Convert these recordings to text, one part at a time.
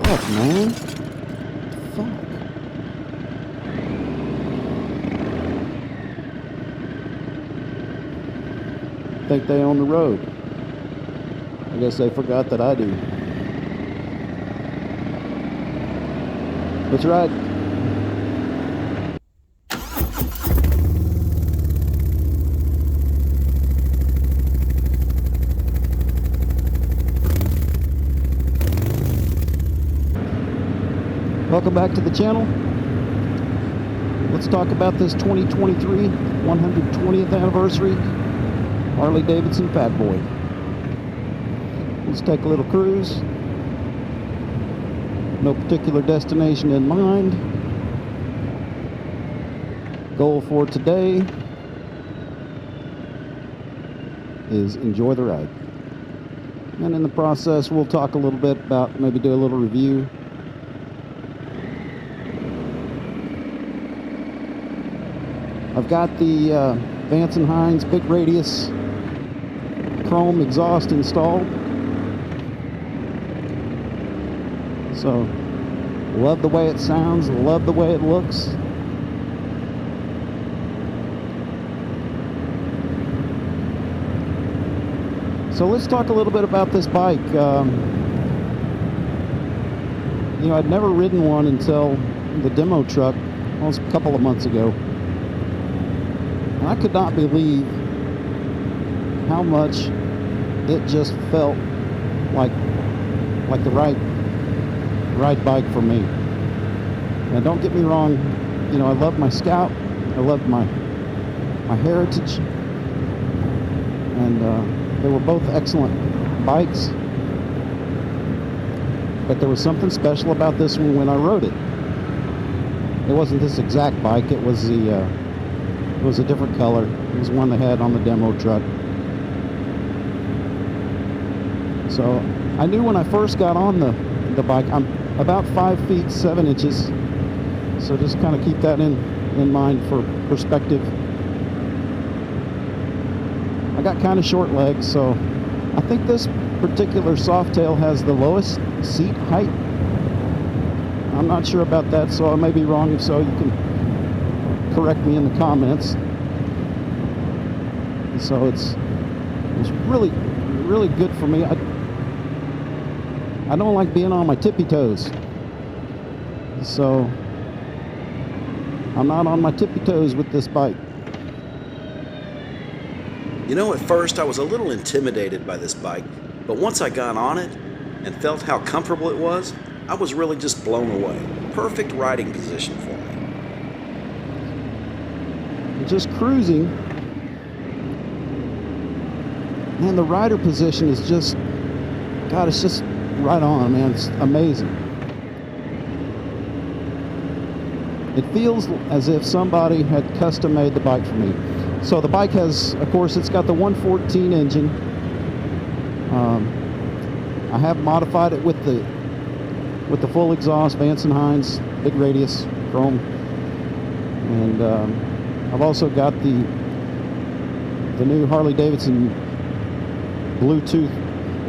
up, man? Fuck. Think they own the road. I guess they forgot that I do. Let's ride. Welcome back to the channel. Let's talk about this 2023 120th anniversary Harley Davidson Fat Boy. Let's take a little cruise. No particular destination in mind. Goal for today is enjoy the ride. And in the process, we'll talk a little bit about, maybe do a little review. I've got the Vance & Hines big radius chrome exhaust installed. So, love the way it sounds, love the way it looks. So let's talk a little bit about this bike. You know, I'd never ridden one until the demo truck almost a couple of months ago. And I could not believe how much it just felt like the right bike for me. Now don't get me wrong, you know, I love my Scout, I love my Heritage, and they were both excellent bikes, but there was something special about this one when I rode it. It wasn't this exact bike, it was a different color. It was one they had on the demo truck. So I knew when I first got on the bike, I'm about 5 feet 7 inches, so just kind of keep that in mind for perspective. I got kind of short legs, so I think this particular Softail has the lowest seat height. I'm not sure about that, so I may be wrong. If so, you can correct me in the comments. So it's really good for me. I don't like being on my tippy toes, so I'm not on my tippy toes with this bike. You know, at first I was a little intimidated by this bike, but once I got on it and felt how comfortable it was, I was really just blown away. Perfect riding position for me. Just cruising, man, the rider position is just, God, it's just right on, man. It's amazing. It feels as if somebody had custom made the bike for me. So the bike has, of course, it's got the 114 engine. I have modified it with the full exhaust, Vance & Hines big radius chrome, and I've also got the new Harley Davidson Bluetooth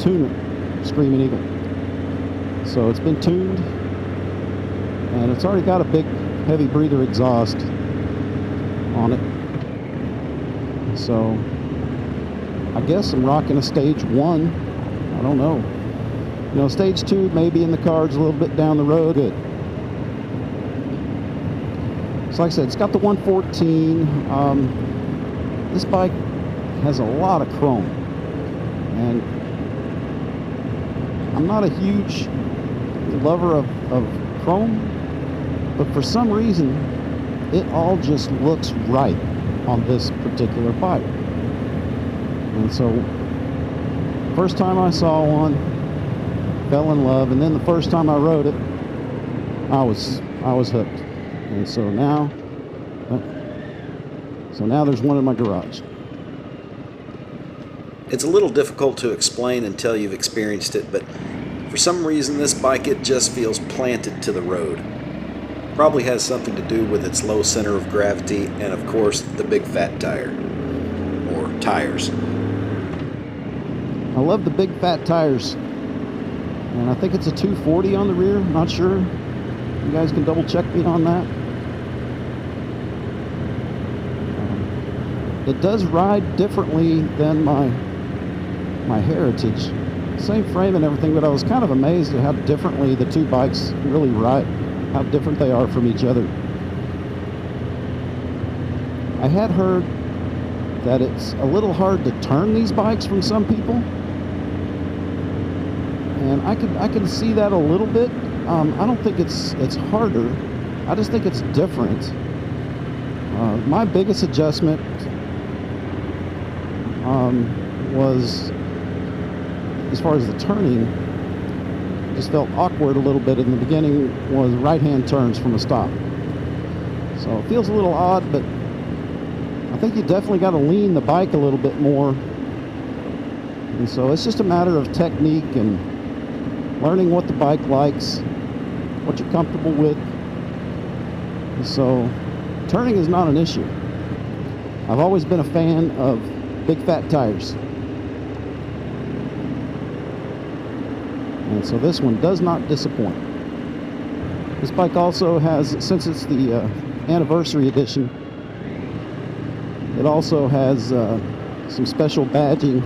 tuner, Screaming Eagle. So it's been tuned, and it's already got a big heavy breather exhaust on it. So I guess I'm rocking a stage 1. I don't know. You know, stage 2 may be in the cards a little bit down the road. So like I said, it's got the 114. This bike has a lot of chrome, and I'm not a huge lover of chrome, but for some reason it all just looks right on this particular bike. And so first time I saw one, fell in love, and then the first time I rode it, I was hooked. And so now there's one in my garage. It's a little difficult to explain until you've experienced it, but for some reason this bike, it just feels planted to the road. Probably has something to do with its low center of gravity and, of course, the big fat tire, or tires. I love the big fat tires. And I think it's a 240 on the rear. Not sure. You guys can double check me on that. It does ride differently than my Heritage. Same frame and everything, but I was kind of amazed at how differently the two bikes really ride, how different they are from each other. I had heard that it's a little hard to turn these bikes from some people, and I can see that a little bit. I don't think it's harder. I just think it's different. My biggest adjustment was, as far as the turning, just felt awkward a little bit in the beginning, was right-hand turns from a stop. So it feels a little odd, but I think you definitely got to lean the bike a little bit more. And so it's just a matter of technique and learning what the bike likes, what you're comfortable with. And so turning is not an issue. I've always been a fan of big fat tires. And so this one does not disappoint. This bike also has, since it's the anniversary edition, it also has some special badging,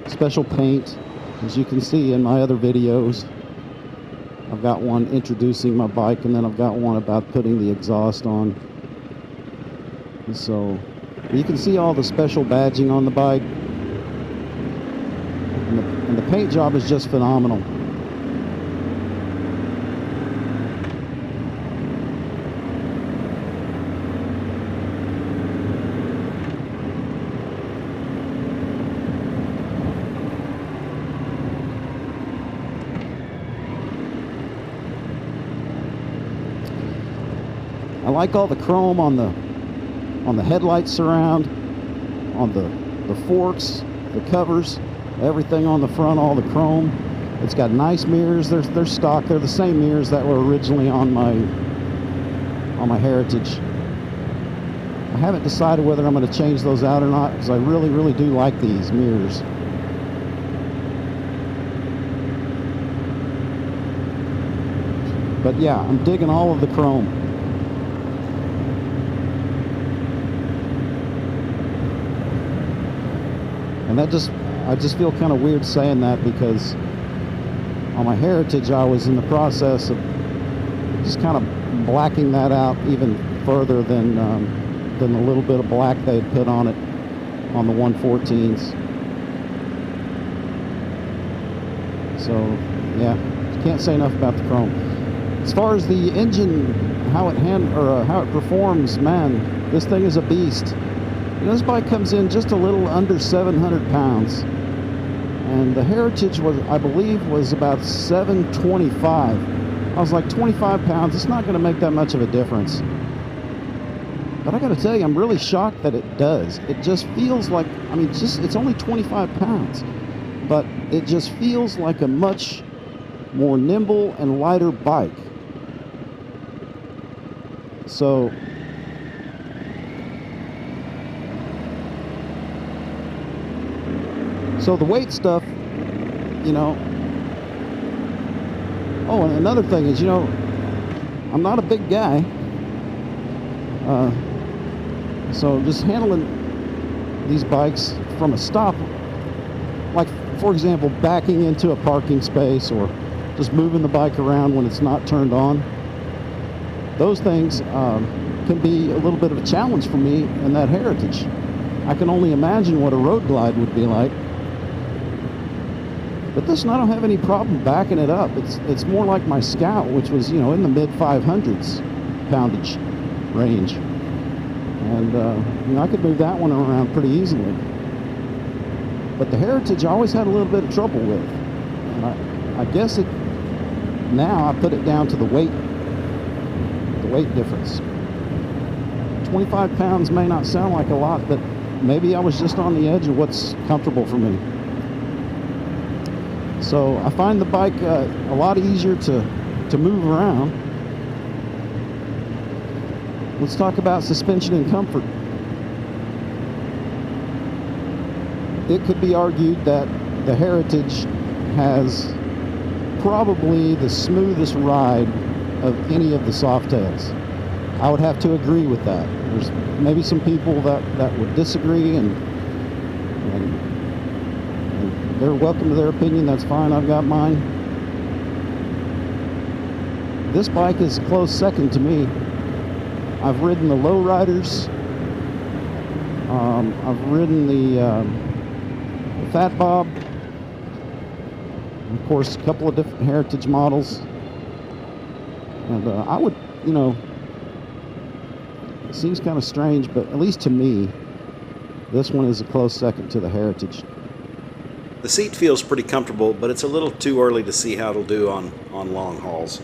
special paint. As you can see in my other videos, I've got one introducing my bike, and then I've got one about putting the exhaust on. And so you can see all the special badging on the bike. And the paint job is just phenomenal. I like all the chrome on the headlight surround, on the forks, the covers, everything on the front, all the chrome. It's got nice mirrors. They're stock. They're the same mirrors that were originally on my Heritage. I haven't decided whether I'm going to change those out or not, because I really, really do like these mirrors. But yeah, I'm digging all of the chrome. And I just feel kind of weird saying that, because on my Heritage I was in the process of just kind of blacking that out even further than the little bit of black they had put on it on the 114s. So yeah, can't say enough about the chrome. As far as the engine, how it performs, man, this thing is a beast. You know, this bike comes in just a little under 700 pounds, and the Heritage was, I believe, was about 725. I was like, 25 pounds, it's not going to make that much of a difference. But I got to tell you, I'm really shocked that it does. It just feels like, I mean, it's only 25 pounds, but it just feels like a much more nimble and lighter bike. So the weight stuff, you know. Oh, and another thing is, you know, I'm not a big guy. So just handling these bikes from a stop, like, for example, backing into a parking space or just moving the bike around when it's not turned on, those things can be a little bit of a challenge for me in that Heritage. I can only imagine what a road glide would be like. But this one, I don't have any problem backing it up. It's more like my Scout, which was, you know, in the mid 500s poundage range. And, you know, I could move that one around pretty easily. But the Heritage I always had a little bit of trouble with. And I guess now I put it down to the weight difference. 25 pounds may not sound like a lot, but maybe I was just on the edge of what's comfortable for me. So I find the bike a lot easier to move around. Let's talk about suspension and comfort. It could be argued that the Heritage has probably the smoothest ride of any of the Softails. I would have to agree with that. There's maybe some people that would disagree, and they're welcome to their opinion. That's fine. I've got mine. This bike is a close second to me. I've ridden the lowriders. I've ridden the Fat Bob. And of course, a couple of different heritage models. And I would, you know, it seems kind of strange, but at least to me, this one is a close second to the heritage. The seat feels pretty comfortable, but it's a little too early to see how it'll do on long hauls.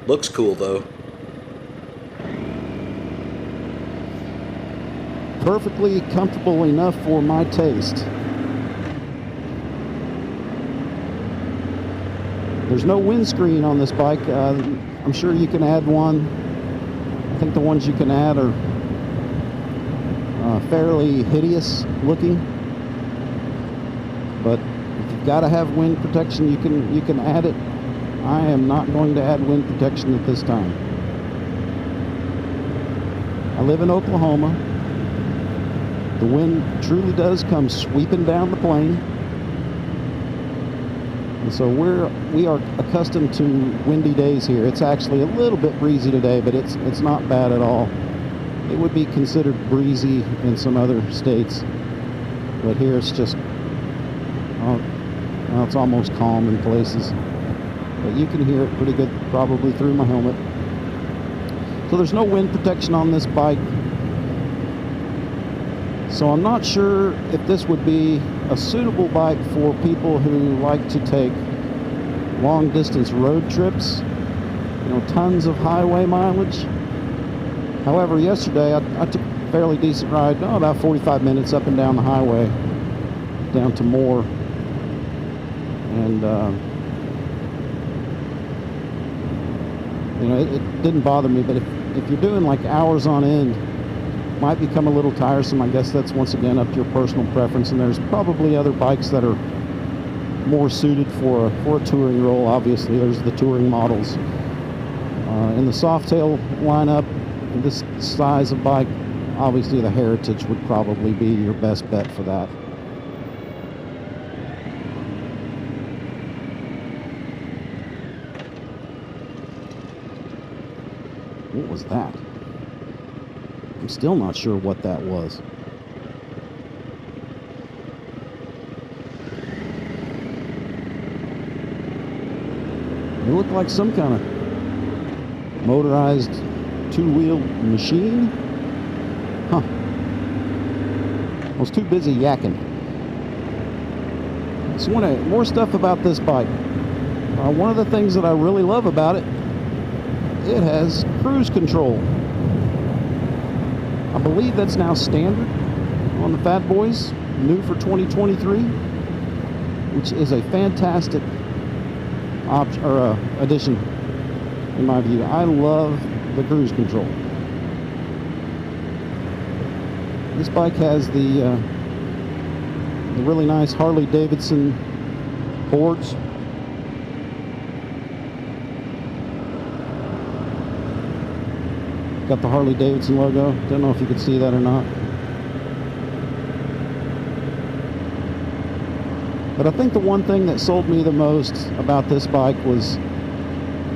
Looks cool though. Perfectly comfortable enough for my taste. There's no windscreen on this bike. I'm sure you can add one. I think the ones you can add are fairly hideous looking. But if you've got to have wind protection, you can add it. I am not going to add wind protection at this time. I live in Oklahoma. The wind truly does come sweeping down the plain. And so we are accustomed to windy days here. It's actually a little bit breezy today, but it's not bad at all. It would be considered breezy in some other states, but here it's just, well, it's almost calm in places. But you can hear it pretty good, probably through my helmet. So there's no wind protection on this bike. So I'm not sure if this would be a suitable bike for people who like to take long distance road trips, you know, tons of highway mileage. However, yesterday I took a fairly decent ride, about 45 minutes up and down the highway, down to Moore. And you know, it didn't bother me, but if you're doing like hours on end, it might become a little tiresome. I guess that's once again up to your personal preference, and there's probably other bikes that are more suited for a touring role. Obviously, there's the touring models. In the Softail lineup, this size of bike, obviously the Heritage would probably be your best bet for that. What was that? I'm still not sure what that was. It looked like some kind of motorized two-wheel machine. Huh. I was too busy yakking. So more stuff about this bike. One of the things that I really love about it, it has cruise control. I believe that's now standard on the Fat Boys, new for 2023, which is a fantastic addition in my view. I love the cruise control. This bike has the really nice Harley Davidson boards. Got the Harley Davidson logo. Don't know if you could see that or not. But I think the one thing that sold me the most about this bike was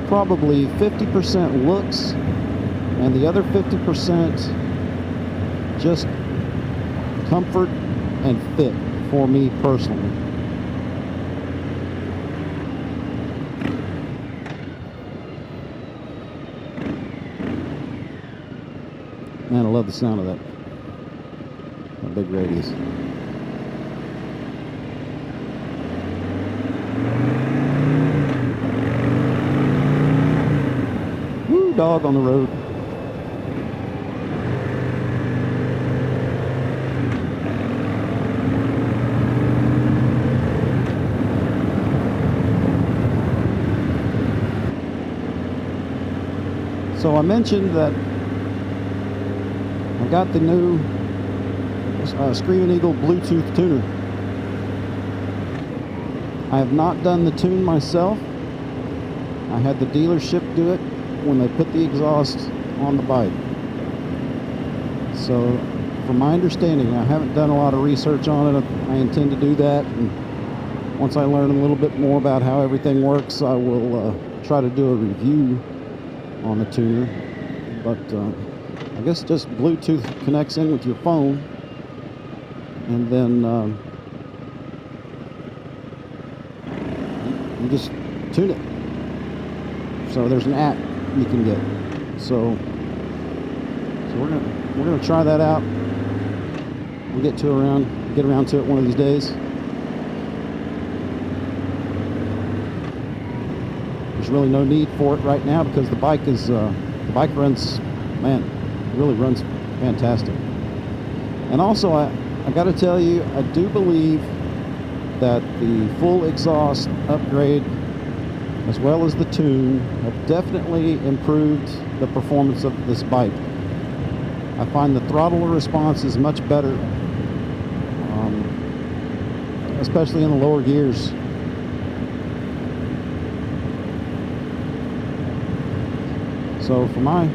probably 50% looks and the other 50% just comfort and fit for me personally. Man, I love the sound of that big radius. Woo, dog on the road. So I mentioned that I got the new Screaming Eagle Bluetooth tuner. I have not done the tune myself. I had the dealership do it when they put the exhaust on the bike. So from my understanding, I haven't done a lot of research on it. I intend to do that, and once I learn a little bit more about how everything works, I will try to do a review on the tuner. But I guess just Bluetooth connects in with your phone, and then you just tune it. So there's an app you can get. So we're gonna try that out. We'll get around to it one of these days. There's really no need for it right now because the bike runs, man, it really runs fantastic. And also, I got to tell you, I do believe that the full exhaust upgrade, as well as the tune, have definitely improved the performance of this bike. I find the throttle response is much better, especially in the lower gears. So for my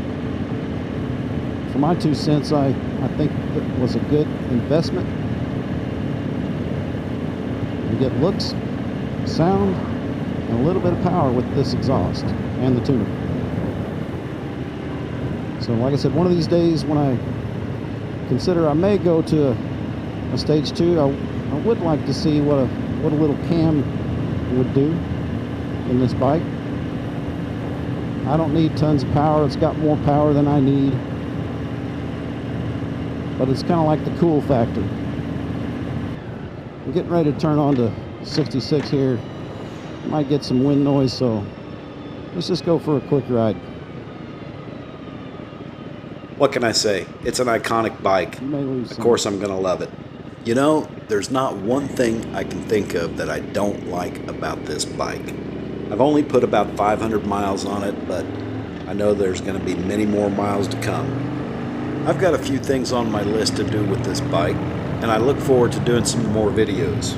2 cents, I think it was a good investment. You get looks, sound, and a little bit of power with this exhaust and the tuner. So like I said, one of these days when I consider I may go to a stage 2, I would like to see what a little cam would do in this bike. I don't need tons of power. It's got more power than I need, but it's kind of like the cool factor. I'm getting ready to turn on to 66 here. Might get some wind noise, so let's just go for a quick ride. What can I say? It's an iconic bike. Of course I'm going to love it. You know, there's not one thing I can think of that I don't like about this bike. I've only put about 500 miles on it, but I know there's going to be many more miles to come. I've got a few things on my list to do with this bike, and I look forward to doing some more videos.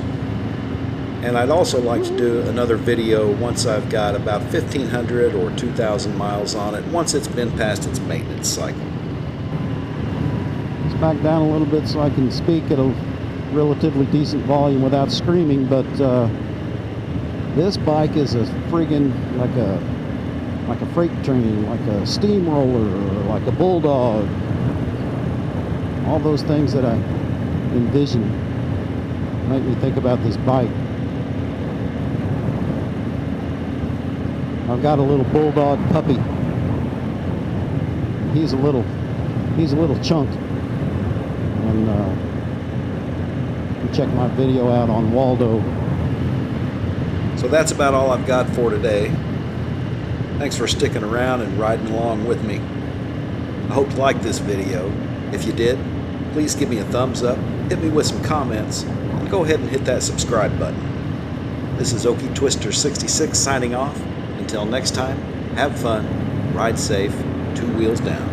And I'd also like to do another video once I've got about 1,500 or 2,000 miles on it, once it's been past its maintenance cycle. Let's back down a little bit so I can speak at a relatively decent volume without screaming, but this bike is a friggin' like a freight train, like a steamroller, or like a bulldog. All those things that I envision make me think about this bike. I've got a little bulldog puppy. He's a little chunk. And check my video out on Waldo. So that's about all I've got for today. Thanks for sticking around and riding along with me. I hope you liked this video. If you did, please give me a thumbs up, hit me with some comments, and go ahead and hit that subscribe button. This is Okie Twister 66 signing off. Until next time, have fun, ride safe, 2 wheels down.